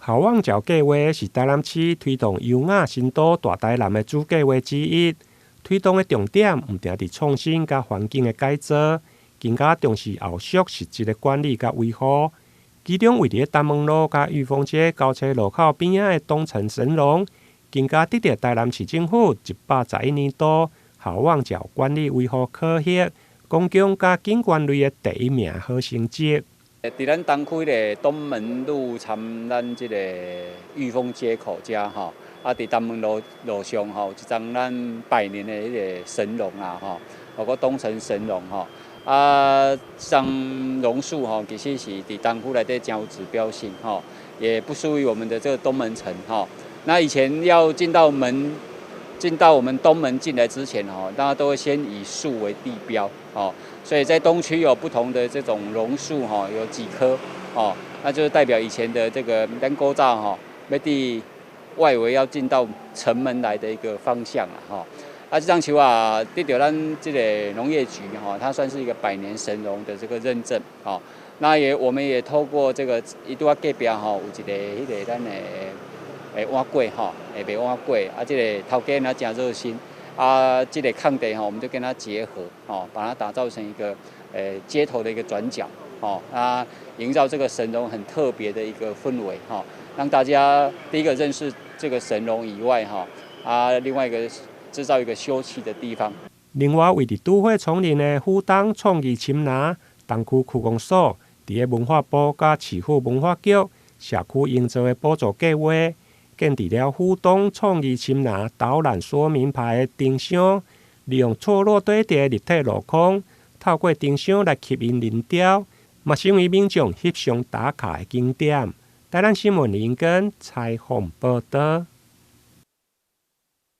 校网照计划是台南市推动优雅新都大台南的主计划之一。推动的重点毋定伫创新甲环境的改造，更加重视后续实质的管理甲维护。其中位伫丹门路甲裕丰街交叉路口边仔的东城神龙，更加得到台南市政府111年度校网照管理维护考核、公共甲景观类的第1名好成绩。伫咱东区的东门路参咱即个裕丰街口遮吼，伫东门路上吼，有一张咱100年的迄个神龙啊吼，包括东城神龙吼，这张榕树吼，其实是伫东区内底真有指标性吼，也不输于我们的这个东门城吼。那以前要进到我们东门进来之前吼，大家都会先以树为地标哦。所以在东区有不同的这种榕树哈，有几棵哦，那就是代表以前的这个咱古早哈，要伫外围要进到城门来的一个方向啦哈。这张树啊，得到咱这个农业局哈，它算是一个100年神龙的这个认证哦。那我们也透过这个一度隔壁哈，有一个迄个咱的碗粿哈，卖碗粿这个头家呢真热心。这个抗地哈，我们就跟它结合哦，把它打造成一个街头的一个转角哦，营造这个神龙很特别的一个氛围哈，让大家第一个认识这个神龙以外哈，另外一个制造一个休憩的地方。另外，位伫都会丛林的虎东创意深拿东区区公所，伫个文化部甲市府文化局社区营造的补助计划。建立了虎东创意深拿导览说明牌的灯箱，利用错落堆叠的立体镂空，透过灯箱来吸引人潮，嘛成为民众翕相打卡的景点。台南新闻林根采访报道。